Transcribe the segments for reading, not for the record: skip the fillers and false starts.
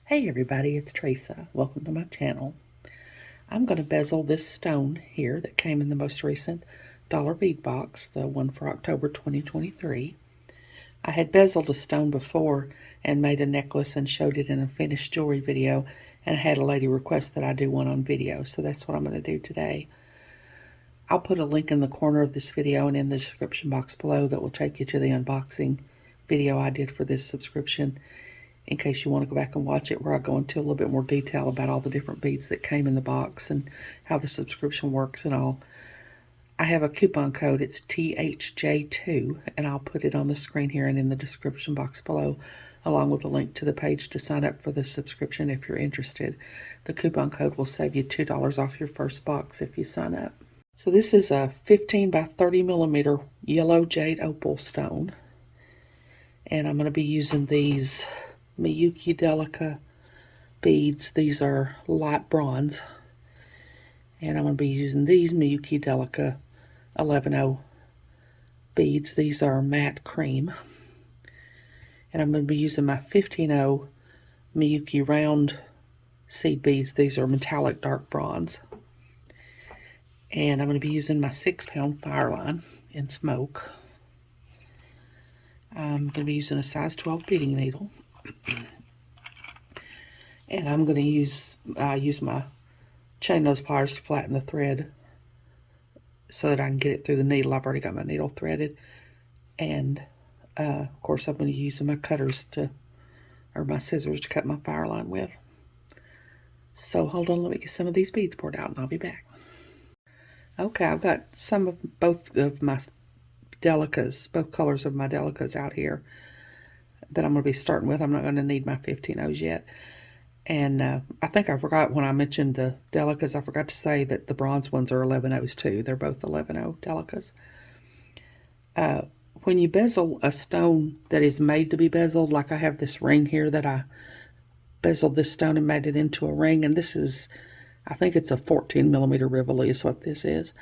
Hey everybody, it's Teresa. Welcome to my channel. I'm going to bezel this stone here that came in the most recent dollar bead box, the one for October 2023. I had bezeled a stone before and made a necklace and showed it in a finished jewelry video, and I had a lady request that I do one on video, so that's what I'm going to do today. I'll put a link in the corner of this video and in the description box below that will take you to the unboxing video I did for this subscription, in case you want to go back and watch it, where I go into a little bit more detail about all the different beads that came in the box and how the subscription works and all. I have a coupon code, it's THJ2, and I'll put it on the screen here and in the description box below, along with a link to the page to sign up for the subscription if you're interested. The coupon code will save you $2 off your first box if you sign up. So this is a 15 by 30 millimeter yellow jade opal stone, and I'm going to be using these Miyuki Delica beads. These are light bronze, and I'm going to be using these Miyuki Delica 11.0 beads. These are matte cream, and I'm going to be using my 15.0 Miyuki round seed beads. These are metallic dark bronze, and I'm going to be using my 6-pound fire line in smoke. I'm going to be using a size 12 beading needle. And I'm going to use my chain nose pliers to flatten the thread so that I can get it through the needle. I've already got my needle threaded. And of course I'm going to use my cutters or my scissors to cut my fire line with. So hold on, let me get some of these beads poured out and I'll be back. Okay, I've got some of both of my delicas, both colors of my delicas out here that I'm going to be starting with. I'm not going to need my 15.0s yet. And I think I forgot when I mentioned the delicas, I forgot to say that the bronze ones are 11.0s too. They're both 11.0 delicas. When you bezel a stone that is made to be bezeled, like I have this ring here that I bezeled this stone and made it into a ring. And this is, I think it's a 14 millimeter Rivoli is what this is.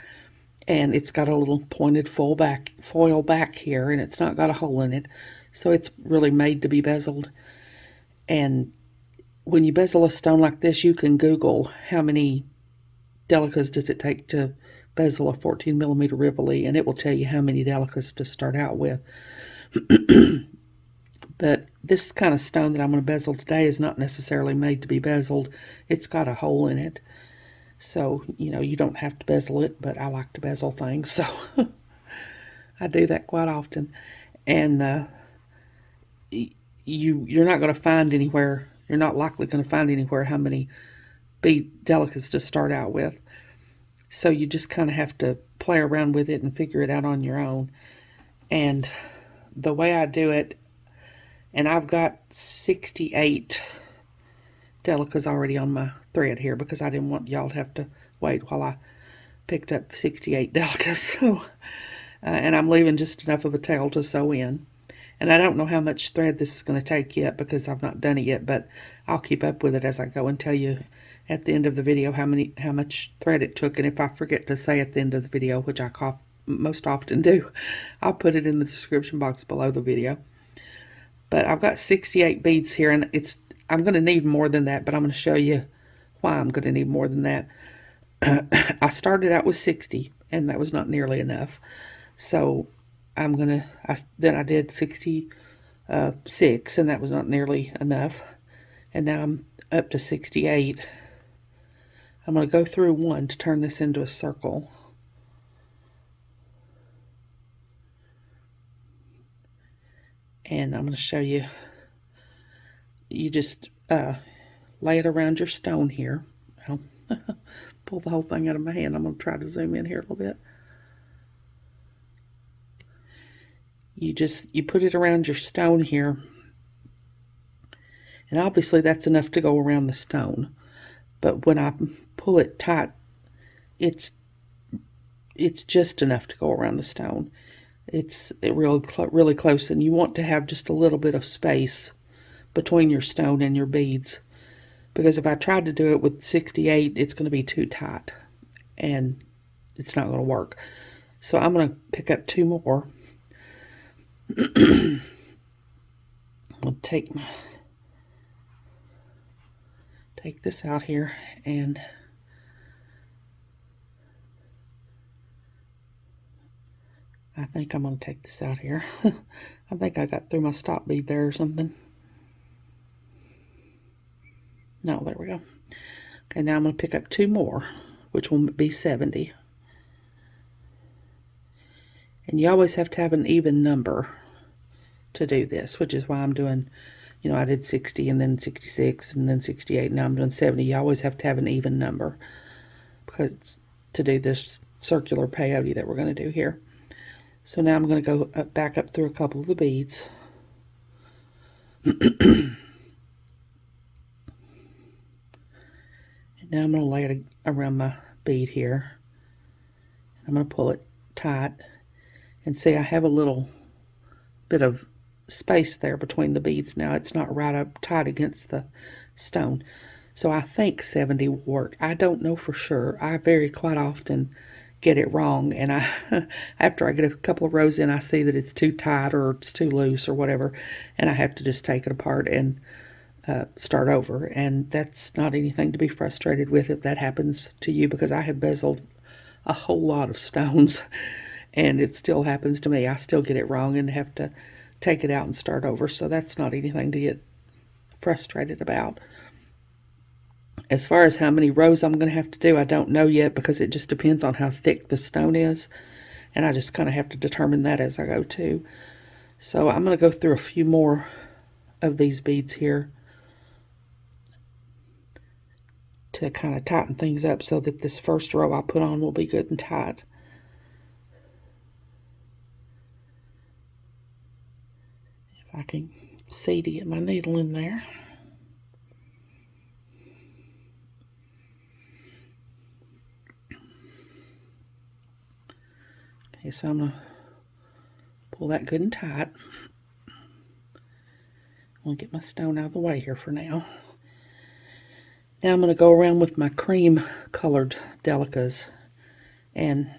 And it's got a little pointed foil back here, and it's not got a hole in it. So it's really made to be bezeled. And when you bezel a stone like this, you can Google how many delicas does it take to bezel a 14 millimeter Rivoli, and it will tell you how many delicas to start out with. But this kind of stone that I'm going to bezel today is not necessarily made to be bezeled. It's got a hole in it. So, you know, you don't have to bezel it, but I like to bezel things, so I do that quite often. And you're not going to find anywhere, you're not likely going to find anywhere how many bead delicas to start out with. So you just kind of have to play around with it and figure it out on your own. And the way I do it, and I've got 68 delicas already on my thread here because I didn't want y'all to have to wait while I picked up 68 delicas. So, and I'm leaving just enough of a tail to sew in. And I don't know how much thread this is going to take yet because I've not done it yet, but I'll keep up with it as I go and tell you at the end of the video how much thread it took. And if I forget to say at the end of the video, which I most often do, I'll put it in the description box below the video. But I've got 68 beads here, and I'm going to need more than that, but I'm going to show you why I'm going to need more than that. I started out with 60, and that was not nearly enough. So then I did 66, and that was not nearly enough. And now I'm up to 68. I'm going to go through one to turn this into a circle. And I'm going to show you. You just lay it around your stone here. I'll pull the whole thing out of my hand. I'm going to try to zoom in here a little bit. You put it around your stone here, and obviously that's enough to go around the stone. But when I pull it tight, it's just enough to go around the stone. It's really close, and you want to have just a little bit of space between your stone and your beads, because if I tried to do it with 68, it's going to be too tight and it's not going to work. So I'm going to pick up two more. I'll take my take this out here, and I think I'm going to take this out here. I think I got through my stop bead there or something. No, there we go. Okay, now I'm going to pick up 2 more, which will be 70. And you always have to have an even number to do this, which is why I'm doing, you know, I did 60 and then 66 and then 68. Now I'm doing 70. You always have to have an even number because to do this circular peyote that we're going to do here. So now I'm going to go back up through a couple of the beads. And now I'm going to lay it around my bead here. I'm going to pull it tight. And see, I have a little bit of space there between the beads now. It's not right up tight against the stone. So I think 70 will work. I don't know for sure. I very quite often get it wrong, and I after I get a couple of rows in, I see that it's too tight or it's too loose or whatever, and I have to just take it apart and start over. And that's not anything to be frustrated with if that happens to you, because I have bezeled a whole lot of stones and it still happens to me. I still get it wrong and have to take it out and start over. So that's not anything to get frustrated about. As far as how many rows I'm going to have to do, I don't know yet, because it just depends on how thick the stone is. And I just kind of have to determine that as I go too. So I'm going to go through a few more of these beads here to kind of tighten things up so that this first row I put on will be good and tight. If I can see to get my needle in there. Okay, so I'm going to pull that good and tight. I'm going to get my stone out of the way here for now. Now I'm going to go around with my cream colored delicas and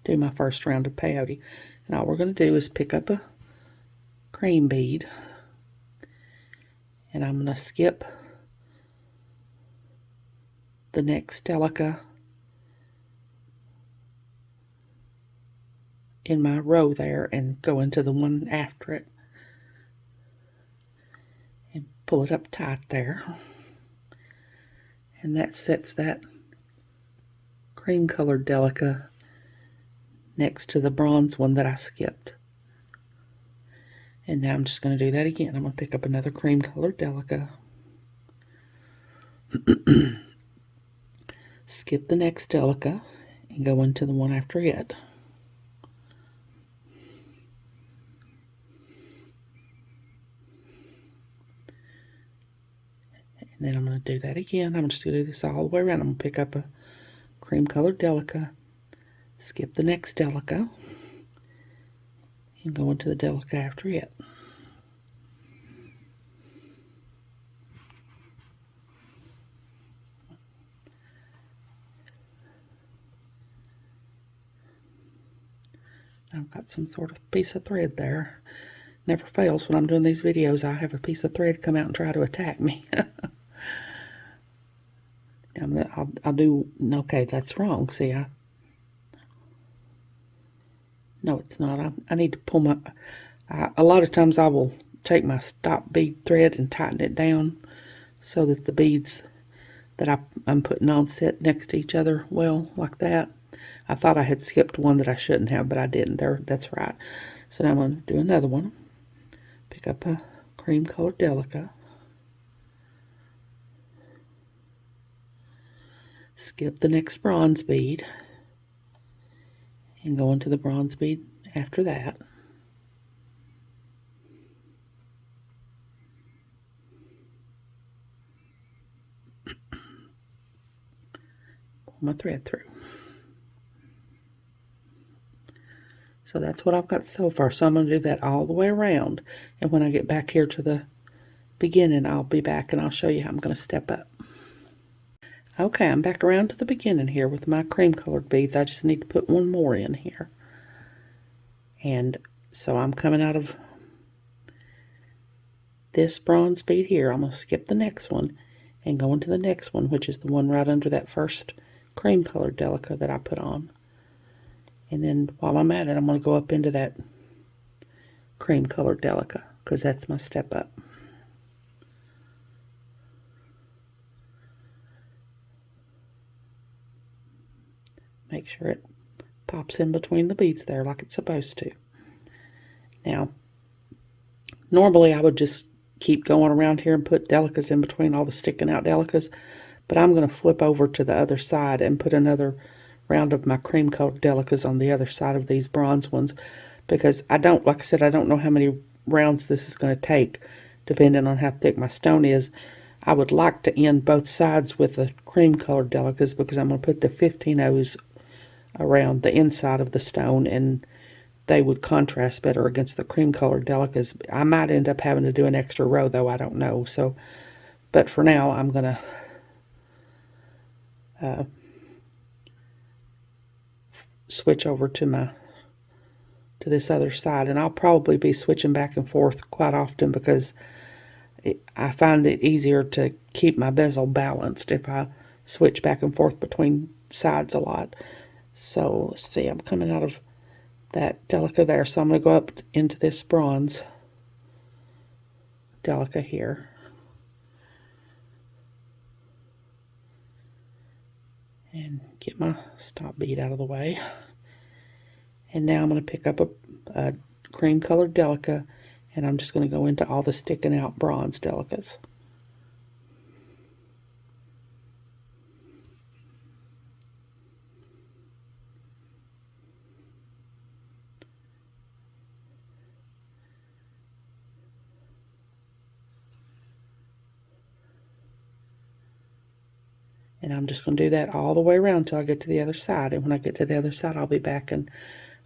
do my first round of peyote. And all we're going to do is pick up a cream bead, and I'm going to skip the next delica in my row there and go into the one after it and pull it up tight there. And that sets that cream colored delica next to the bronze one that I skipped. And now I'm just going to do that again. I'm going to pick up another cream colored delica, skip the next delica, and go into the one after it. And then I'm going to do that again. I'm just going to do this all the way around. I'm going to pick up a cream colored delica, skip the next delica, and go into the delica after it. I've got some sort of piece of thread there. Never fails when I'm doing these videos. I have a piece of thread come out and try to attack me. I'll do, okay, that's wrong. See, no, it's not. I need to pull my, a lot of times I will take my stop bead thread and tighten it down so that the beads that I'm putting on sit next to each other well, like that. I thought I had skipped one that I shouldn't have, but I didn't. That's right. So now I'm going to do another one. Pick up a cream colored delica, skip the next bronze bead, and go into the bronze bead after that. Pull my thread through. So that's what I've got so far. So I'm going to do that all the way around. And when I get back here to the beginning, I'll be back and I'll show you how I'm going to step up. Okay, I'm back around to the beginning here with my cream colored beads. I just need to put one more in here. And so I'm coming out of this bronze bead here. I'm going to skip the next one and go into the next one, which is the one right under that first cream colored delica that I put on. And then while I'm at it, I'm going to go up into that cream colored delica because that's my step up. Make sure it pops in between the beads there like it's supposed to. Now, normally I would just keep going around here and put delicas in between all the sticking out delicas, but I'm going to flip over to the other side and put another round of my cream colored delicas on the other side of these bronze ones, because I don't, like I said, I don't know how many rounds this is going to take depending on how thick my stone is. I would like to end both sides with the cream colored delicas because I'm going to put the 15-0s around the inside of the stone, and they would contrast better against the cream colored delicas. I might end up having to do an extra row though, I don't know. So, but for now I'm gonna switch over to this other side, and I'll probably be switching back and forth quite often because I find it easier to keep my bezel balanced if I switch back and forth between sides a lot. So let's see, I'm coming out of that delica there, so I'm going to go up into this bronze delica here. And get my stop bead out of the way. And now I'm going to pick up a cream colored delica, and I'm just going to go into all the sticking out bronze delicas. And I'm just going to do that all the way around until I get to the other side. And when I get to the other side, I'll be back and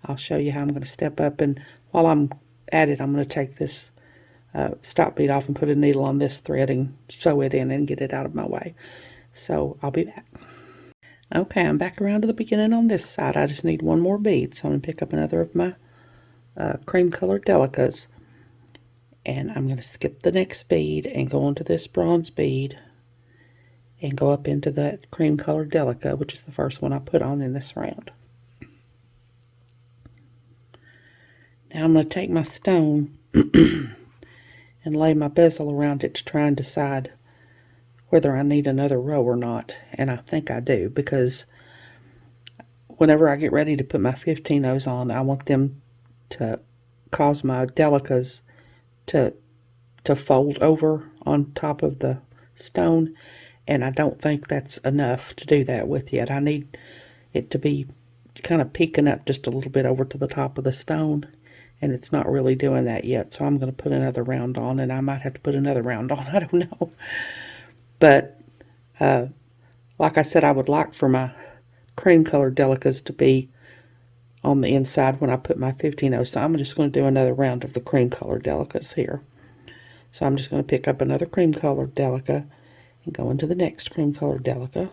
I'll show you how I'm going to step up. And while I'm at it, I'm going to take this stop bead off and put a needle on this thread and sew it in and get it out of my way. So I'll be back. Okay, I'm back around to the beginning on this side. I just need one more bead. So I'm going to pick up another of my cream colored delicas. And I'm going to skip the next bead and go into this bronze bead and go up into that cream colored delica, which is the first one I put on in this round. Now I'm going to take my stone and lay my bezel around it to try and decide whether I need another row or not. And I think I do, because whenever I get ready to put my 15-0s on, I want them to cause my delicas to fold over on top of the stone. And I don't think that's enough to do that with yet. I need it to be kind of peeking up just a little bit over to the top of the stone, and it's not really doing that yet. So I'm going to put another round on, and I might have to put another round on. I don't know. But like I said, I would like for my cream colored delicas to be on the inside when I put my 15-0. So I'm just going to do another round of the cream colored delicas here. So I'm just going to pick up another cream colored delica and go into the next cream colored delica.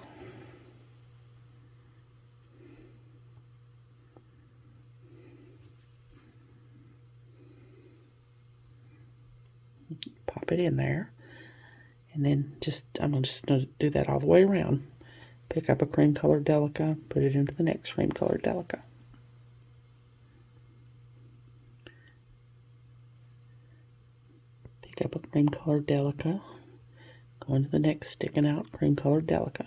Pop it in there. And then I'm just going to do that all the way around. Pick up a cream colored delica, put it into the next cream colored delica. Pick up a cream colored delica, go into the next sticking out cream colored delica.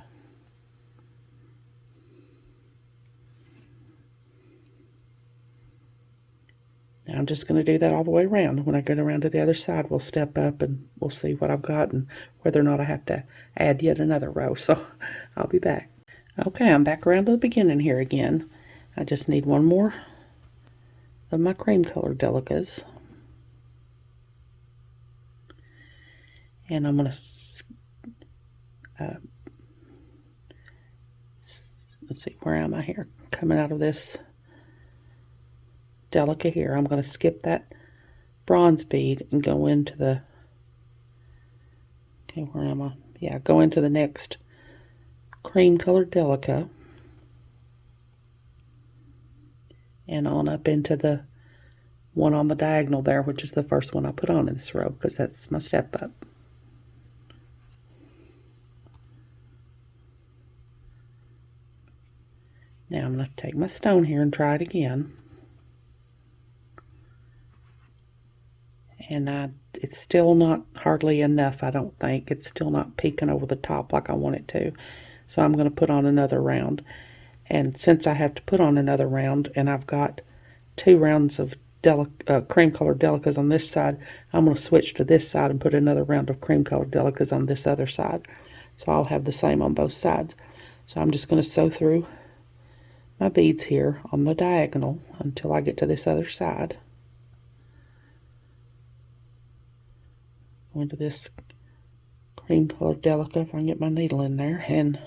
Now I'm just going to do that all the way around. When I get around to the other side, we'll step up and we'll see what I've got and whether or not I have to add yet another row. So I'll be back. Okay, I'm back around to the beginning here again. I just need one more of my cream colored delicas. And I'm going to, let's see, where am I here? Coming out of this delica here, I'm going to skip that bronze bead and go into the, okay, where am I? Yeah, go into the next cream colored delica and on up into the one on the diagonal there, which is the first one I put on in this row because that's my step up. Now I'm going to take my stone here and try it again. And it's still not hardly enough, I don't think. It's still not peeking over the top like I want it to. So I'm going to put on another round. And since I have to put on another round, and I've got 2 rounds of cream colored delicas on this side, I'm going to switch to this side and put another round of cream colored delicas on this other side. So I'll have the same on both sides. So I'm just going to sew through my beads here on the diagonal until I get to this other side. Go into this cream colored delica if I can get my needle in there, and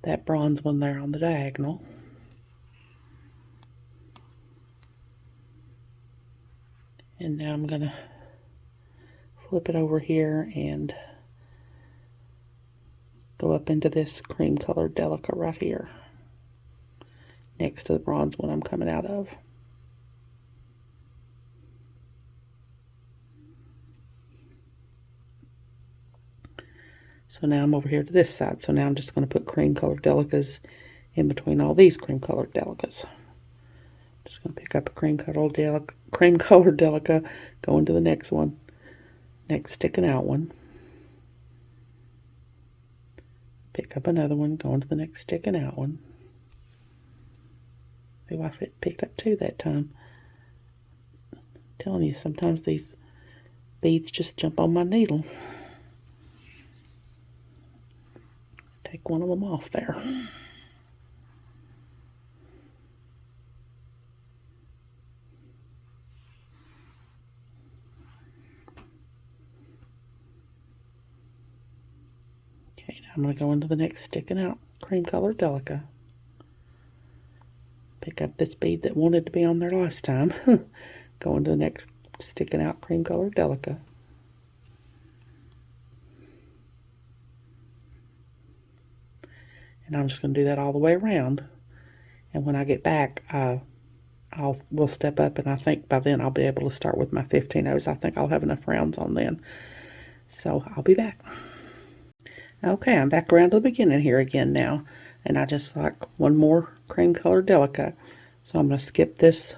that bronze one there on the diagonal. And now I'm going to flip it over here and go up into this cream colored delica right here, next to the bronze one I'm coming out of. So now I'm over here to this side. So now I'm just going to put cream colored delicas in between all these cream colored delicas. Just going to pick up a cream colored delica, go into the next one, next sticking out one. Pick up another one, go into the next sticking out one. Oh, I picked up 2 that time. I'm telling you, sometimes these beads just jump on my needle. Take one of them off there. Okay, now I'm going to go into the next sticking out cream colored delica. Pick up this bead that wanted to be on there last time. Go into the next sticking out cream colored delica. And I'm just going to do that all the way around. And when I get back, we'll step up, and I think by then I'll be able to start with my 15-0s. I think I'll have enough rounds on then. So I'll be back. Okay, I'm back around to the beginning here again now. And I just like one more cream colored delica. So I'm going to skip this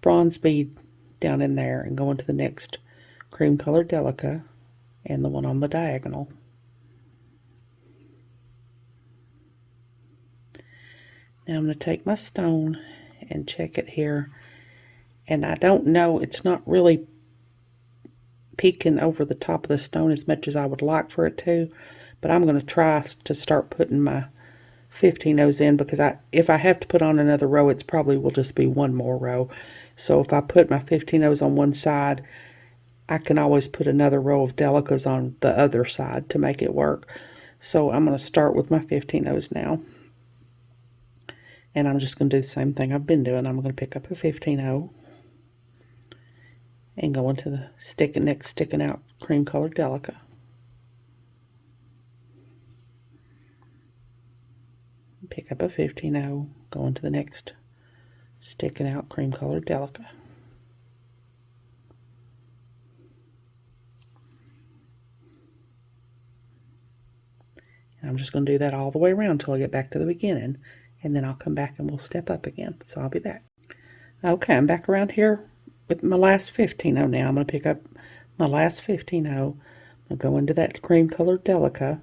bronze bead down in there and go into the next cream colored delica and the one on the diagonal. Now I'm going to take my stone and check it here. And I don't know, it's not really peeking over the top of the stone as much as I would like for it to. But I'm going to try to start putting my 15-0s in, because if I have to put on another row, it's probably will just be one more row. So if I put my 15-0s on one side, I can always put another row of delicas on the other side to make it work. So I'm going to start with my 15-0s now. And I'm just going to do the same thing I've been doing. I'm going to pick up a 15-0 and go into the next sticking out cream colored delica. Pick up a 15-0, go into the next sticking out cream colored delica. And I'm just going to do that all the way around until I get back to the beginning, and then I'll come back and we'll step up again. So I'll be back. Okay, I'm back around here with my last 15-0 now. I'm going to pick up my last 15-0. I'll go into that cream colored delica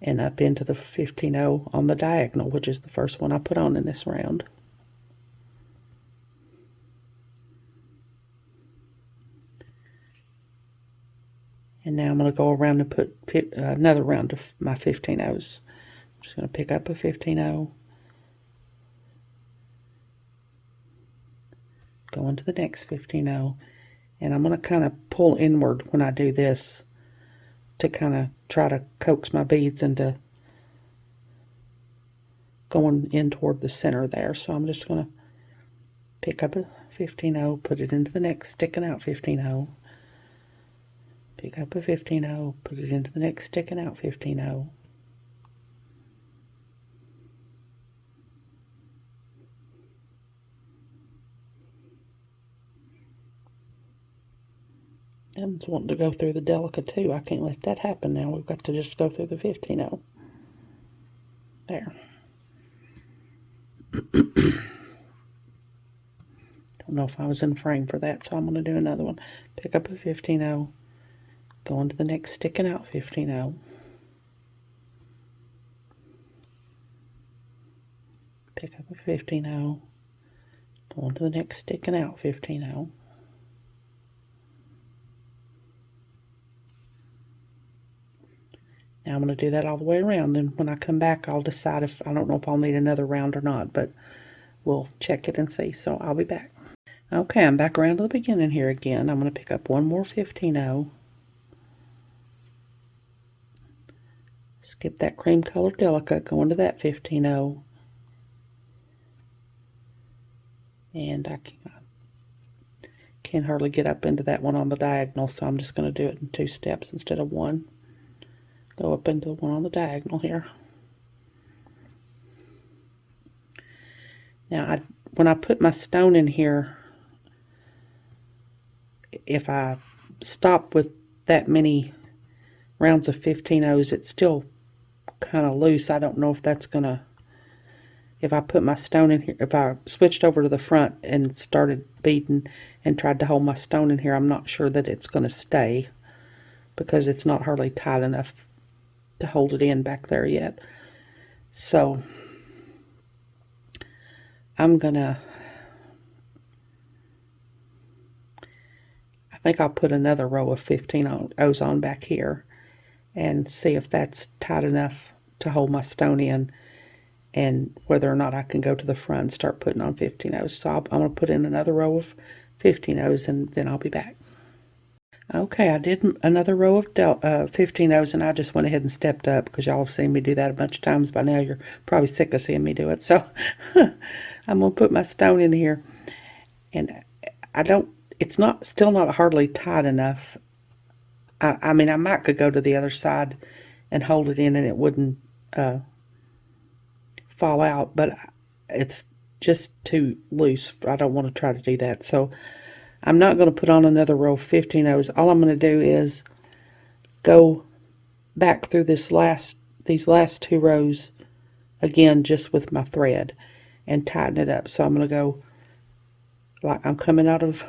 and up into the 15-0 on the diagonal, which is the first one I put on in this round. And now I'm going to go around and put another round of my 15-0s. I'm just going to pick up a 15-0, go into the next 15-0, and I'm going to kind of pull inward when I do this to kind of try to coax my beads into going in toward the center there. So I'm just going to pick up a 15-0, put it into the next sticking out 15-0, pick up a 15-0, put it into the next sticking out 15-0, Em's wanting to go through the delica too. I can't let that happen now. We've got to just go through the 15-0. There. Don't know if I was in frame for that, so I'm going to do another one. Pick up a 15-0, go into the next sticking out 15-0. Pick up a 15-0, go into the next sticking out 15-0. Now I'm going to do that all the way around, and when I come back I'll decide if, I don't know if I'll need another round or not, but we'll check it and see, so I'll be back. Okay, I'm back around to the beginning here again. I'm going to pick up one more 15-0. Skip that cream colored delica, go into that 15-0. And I can't hardly get up into that one on the diagonal, so I'm just going to do it in 2 steps instead of 1. Go up into the one on the diagonal here. Now, when I put my stone in here, if I stop with that many rounds of 15-0s, it's still kind of loose. I don't know if that's going to, if I put my stone in here, if I switched over to the front and started beading and tried to hold my stone in here, I'm not sure that it's going to stay because it's not hardly tight enough to hold it in back there yet. So I'm gonna, I think I'll put another row of 15-0s on back here and see if that's tight enough to hold my stone in, and whether or not I can go to the front and start putting on 15-0s. So I'm going to put in another row of 15-0s and then I'll be back. Okay, I did another row of 15-0s, and I just went ahead and stepped up because y'all have seen me do that a bunch of times by now. You're probably sick of seeing me do it. So I'm going to put my stone in here, and it's still not hardly tight enough. I mean, I might could go to the other side and hold it in and it wouldn't fall out, but it's just too loose. I don't want to try to do that. So I'm not going to put on another row of 15-0s. All I'm going to do is go back through these last 2 rows again, just with my thread, and tighten it up. So I'm going to go like I'm coming out of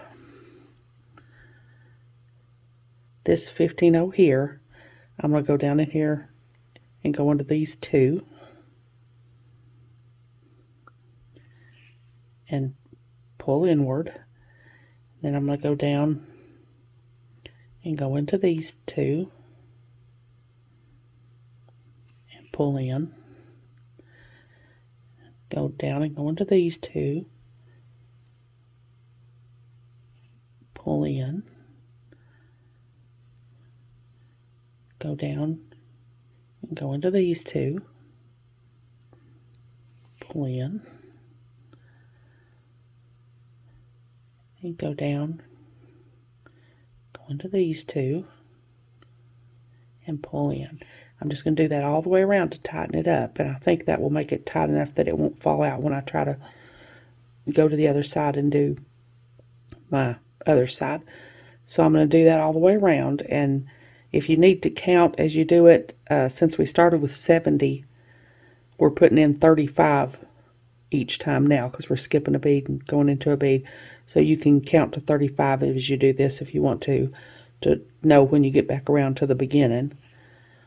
this 15-0 here. I'm going to go down in here and go into these 2 and pull inward. Then I'm going to go down and go into these 2 and pull in. Go down and go into these 2, pull in, go down and go into these 2, pull in, and go down, go into these 2, and pull in. I'm just going to do that all the way around to tighten it up, and I think that will make it tight enough that it won't fall out when I try to go to the other side and do my other side. So I'm going to do that all the way around, and if you need to count as you do it, since we started with 70, we're putting in 35 each time now because we're skipping a bead and going into a bead. So you can count to 35 as you do this if you want to know when you get back around to the beginning.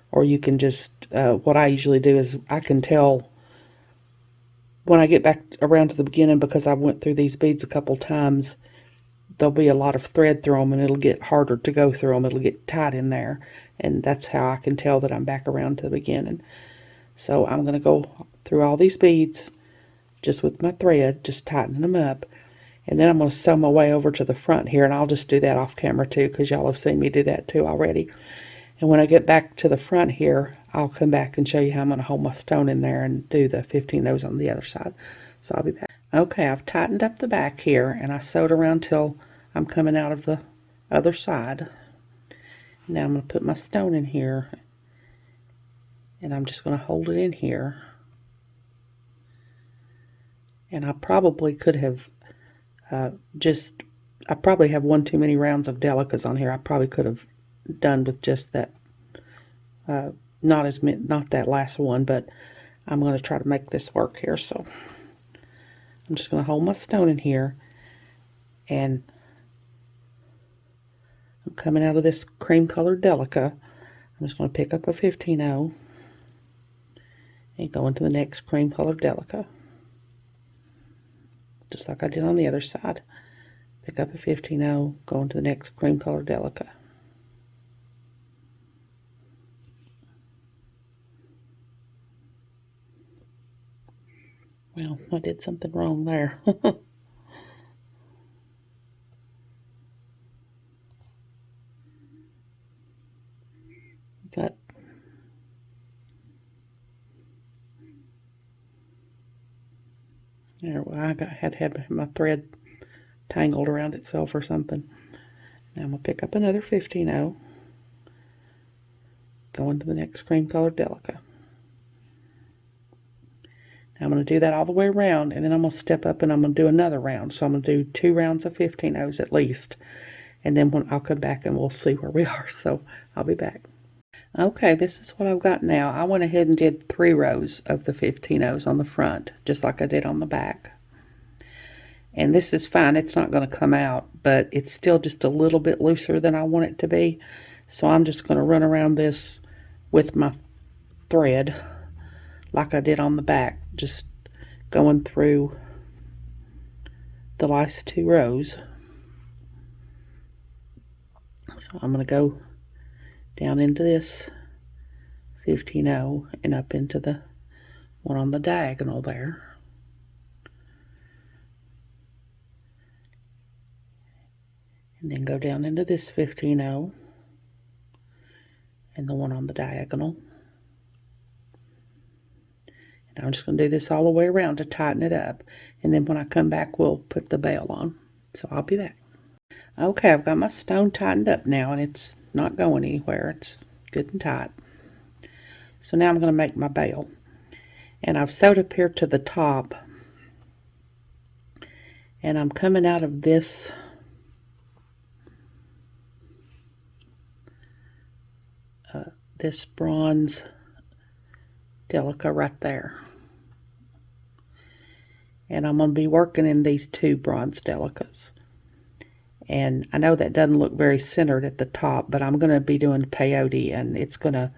Or you can just, what I usually do is I can tell when I get back around to the beginning, because I went through these beads a couple times, there'll be a lot of thread through them and it'll get harder to go through them. It'll get tight in there, and that's how I can tell that I'm back around to the beginning. So I'm going to go through all these beads just with my thread, just tightening them up, and then I'm going to sew my way over to the front here, and I'll just do that off camera too because y'all have seen me do that too already. And when I get back to the front here, I'll come back and show you how I'm going to hold my stone in there and do the 15-0s on the other side. So I'll be back. Okay, I've tightened up the back here, and I sewed around till I'm coming out of the other side. Now I'm going to put my stone in here, and I'm just going to hold it in here. And I probably could have just I probably have one too many rounds of delicas on here. I probably could have done with just that, not that last one, but I'm going to try to make this work here. So I'm just going to hold my stone in here, and I'm coming out of this cream colored delica. I'm just going to pick up a 15-0 and go into the next cream colored delica, just like I did on the other side. Pick up a 15-0, go into the next cream colored delica. Well, I did something wrong there. Got there. Well, had my thread tangled around itself or something. Now I'm gonna pick up another 15-0. Go into the next cream colored delica. Now I'm going to do that all the way around, and then I'm going to step up and I'm going to do another round. So I'm going to do 2 rounds of 15-0s at least. And then when I'll come back and we'll see where we are. So I'll be back. Okay, this is what I've got now. I went ahead and did 3 rows of the 15-0s on the front, just like I did on the back. And this is fine. It's not going to come out, but it's still just a little bit looser than I want it to be. So I'm just going to run around this with my thread like I did on the back, just going through the last 2 rows. So I'm going to go down into this 15-0 and up into the one on the diagonal there. And then go down into this 15-0 and the one on the diagonal. And I'm just going to do this all the way around to tighten it up. And then when I come back, we'll put the bail on. So I'll be back. Okay, I've got my stone tightened up now, and it's not going anywhere. It's good and tight. So now I'm going to make my bail. And I've sewed up here to the top. And I'm coming out of this this bronze delica right there. And I'm going to be working in these 2 bronze delicas. And I know that doesn't look very centered at the top, but I'm going to be doing peyote, and it's going to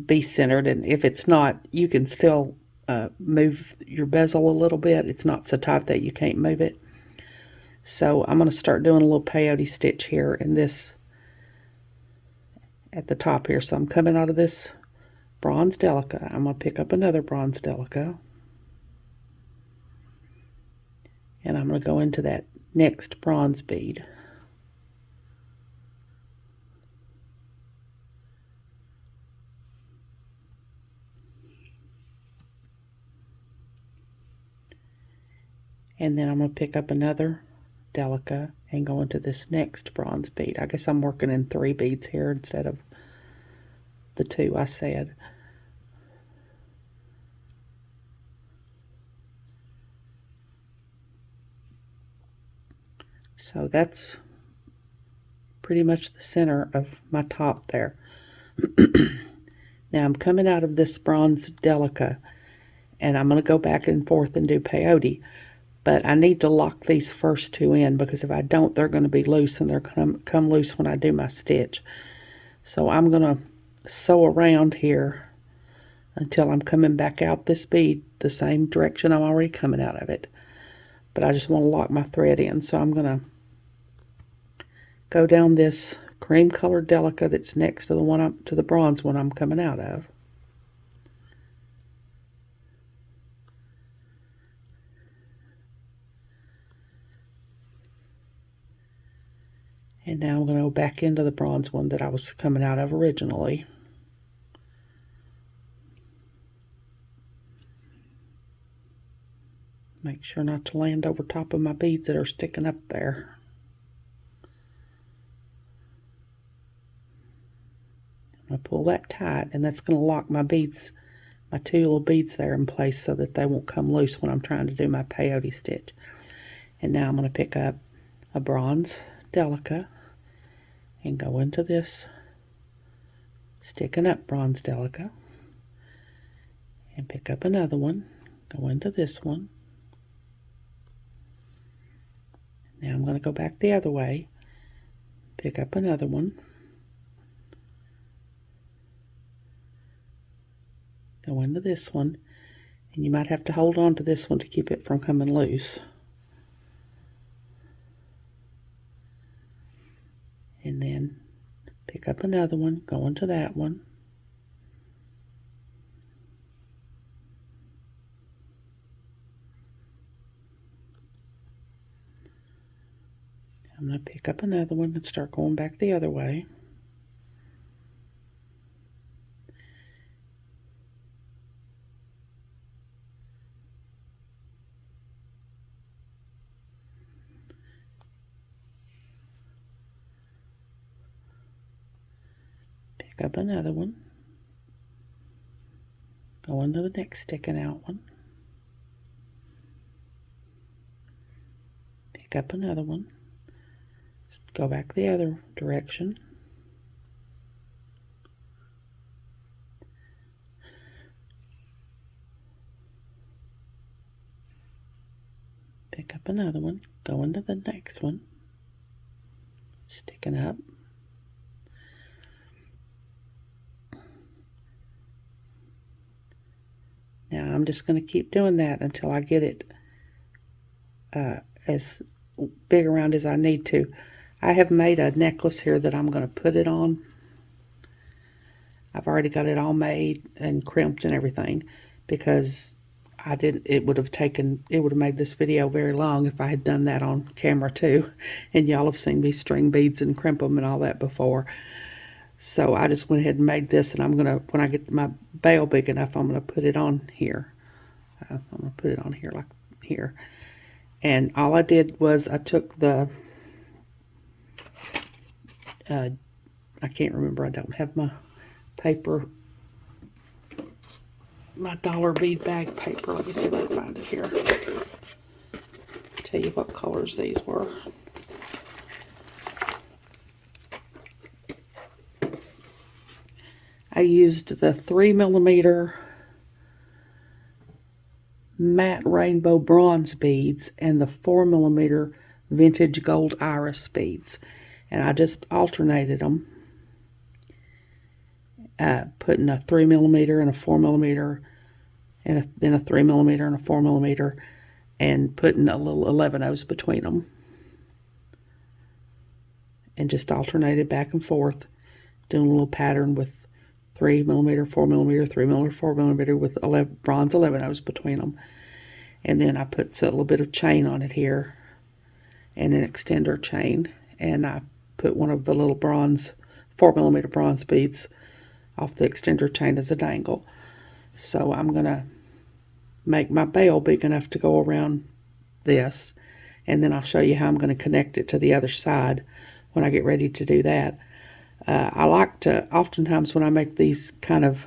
be centered. And if it's not, you can still move your bezel a little bit. It's not so tight that you can't move it. So I'm going to start doing a little peyote stitch here in this at the top here. So I'm coming out of this bronze delica. I'm going to pick up another bronze delica, and I'm going to go into that next bronze bead. And then I'm going to pick up another delica and go into this next bronze bead. I guess I'm working in 3 beads here instead of the 2 I said. So that's pretty much the center of my top there. Now I'm coming out of this bronze delica, and I'm going to go back and forth and do peyote. But I need to lock these first 2 in, because if I don't, they're going to be loose, and they're going to come loose when I do my stitch. So I'm going to sew around here until I'm coming back out this bead the same direction I'm already coming out of it. But I just want to lock my thread in. So I'm going to go down this cream colored delica that's next to the one to the bronze one I'm coming out of. And now I'm going to go back into the bronze one that I was coming out of originally. Make sure not to land over top of my beads that are sticking up there. I'm going to pull that tight, and that's going to lock my beads, my 2 little beads there in place, so that they won't come loose when I'm trying to do my peyote stitch. And now I'm going to pick up a bronze delica and go into this sticking up bronze delica and pick up another one, go into this one. Now I'm going to go back the other way, pick up another one, go into this one, and you might have to hold on to this one to keep it from coming loose. And then pick up another one, go into that one. I'm going to pick up another one and start going back the other way. Pick up another one. Go into the next sticking out one. Pick up another one. Go back the other direction. Pick up another one. Go into the next one. Sticking up. Now I'm just going to keep doing that until I get it as big around as I need to. I have made a necklace here that I'm going to put it on. I've already got it all made and crimped and everything because it would have made this video very long if I had done that on camera too. And y'all have seen me string beads and crimp them and all that before. So I just went ahead and made this, and I'm going to, when I get my bail big enough, I'm going to put it on here. I'm going to put it on here like here. And all I did was I took the, I can't remember, I don't have my paper, my dollar bead bag paper. Let me see if I can find it here. Tell you what colors these were. I used the 3mm matte rainbow bronze beads and the 4mm vintage gold iris beads, and I just alternated them, putting a 3mm and a 4mm and then a 3mm and a 4mm, and putting a little 11/0 between them, and just alternated back and forth, doing a little pattern with 3mm, 4mm, 3mm, 4mm with bronze 11/0 between them. And then I put a little bit of chain on it here and an extender chain, and I put one of the little bronze 4mm bronze beads off the extender chain as a dangle. So I'm gonna make my bail big enough to go around this, and then I'll show you how I'm going to connect it to the other side when I get ready to do that. I like to, oftentimes when I make these kind of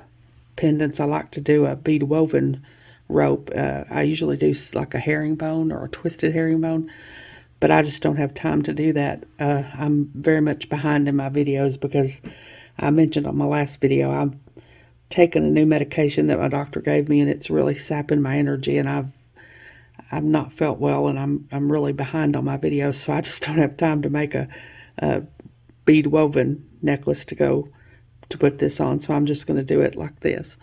pendants, I like to do a bead woven rope. I usually do like a herringbone or a twisted herringbone, but I just don't have time to do that. I'm very much behind in my videos because I mentioned on my last video, I've taken a new medication that my doctor gave me, and it's really sapping my energy, and I've not felt well, and I'm really behind on my videos, so I just don't have time to make a bead woven necklace to put this on. So I'm just going to do it like this.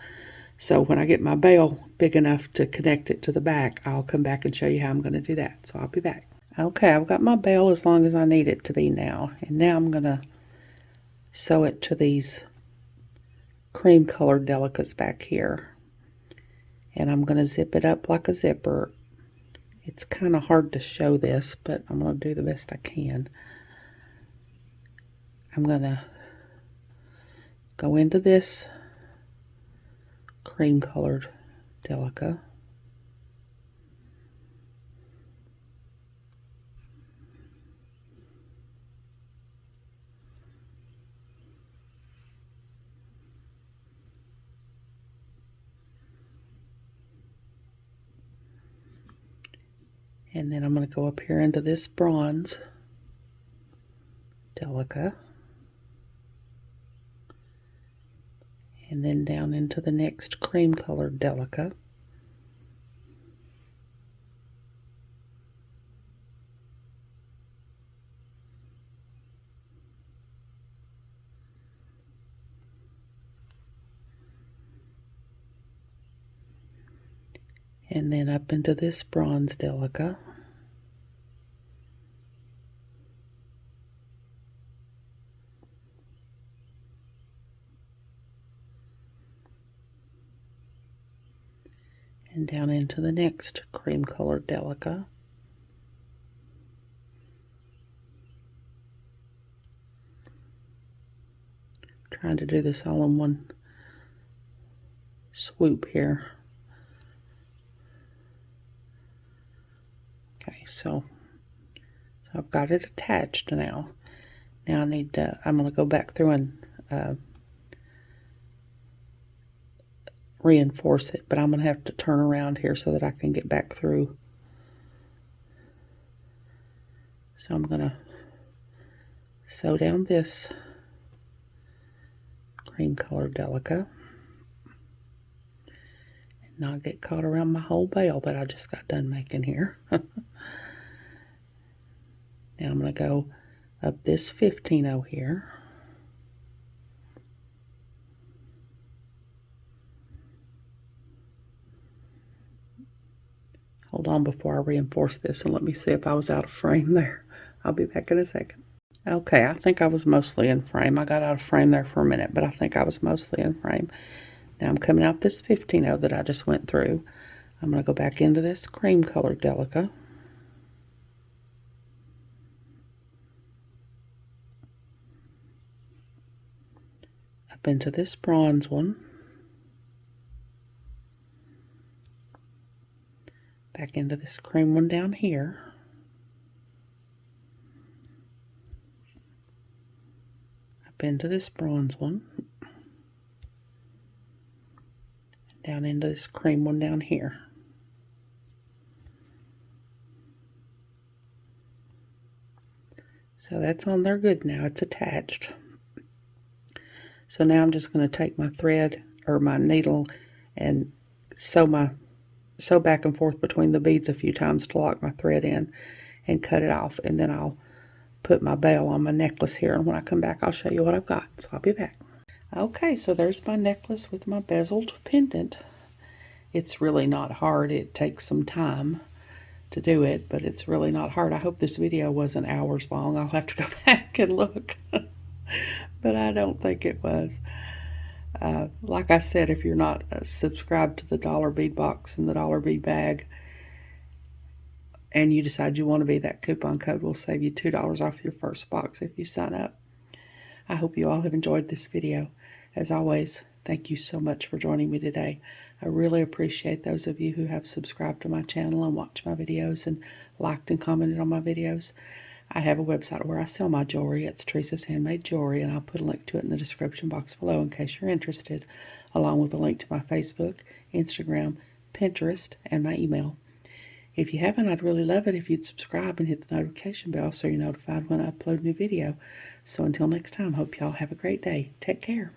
So when I get my bail big enough to connect it to the back, I'll come back and show you how I'm going to do that. So I'll be back. Okay, I've got my bail as long as I need it to be now, and now I'm going to sew it to these cream colored delicas back here, and I'm going to zip it up like a zipper. It's kind of hard to show this, but I'm going to do the best I can. I'm going to go into this cream colored delica, and then I'm going to go up here into this bronze delica, and then down into the next cream colored delica, and then up into this bronze delica, and down into the next cream colored delica, trying to do this all in one swoop here. Okay, so I've got it attached now. Now I need to, I'm going to go back through and reinforce it, but I'm going to have to turn around here so that I can get back through. So I'm going to sew down this cream colored delica and not get caught around my whole bale that I just got done making here. Now I'm going to go up this 15-0 here. Hold on before I reinforce this and let me see if I was out of frame there. I'll be back in a second. Okay, I think I was mostly in frame. I got out of frame there for a minute, but I think I was mostly in frame. Now I'm coming out this 15-0 that I just went through. I'm going to go back into this cream colored delica. Up into this bronze one. Back into this cream one down here. Up into this bronze one. Down into this cream one down here. So that's on there good now. It's attached. So now I'm just going to take my thread or my needle and sew back and forth between the beads a few times to lock my thread in and cut it off, and then I'll put my bale on my necklace here, and when I come back I'll show you what I've got. So I'll be back. Okay, so there's my necklace with my bezeled pendant. It's really not hard. It takes some time to do it, but it's really not hard. I hope this video wasn't hours long. I'll have to go back and look. But I don't think it was. Like I said, if you're not subscribed to the dollar bead box and the dollar bead bag, and you decide you want to be, that coupon code will save you $2 off your first box if you sign up. I hope you all have enjoyed this video. As always, thank you so much for joining me today. I really appreciate those of you who have subscribed to my channel and watched my videos and liked and commented on my videos. I have a website where I sell my jewelry. It's Teresa's Handmade Jewelry, and I'll put a link to it in the description box below in case you're interested, along with a link to my Facebook, Instagram, Pinterest, and my email. If you haven't, I'd really love it if you'd subscribe and hit the notification bell so you're notified when I upload a new video. So until next time, hope y'all have a great day. Take care.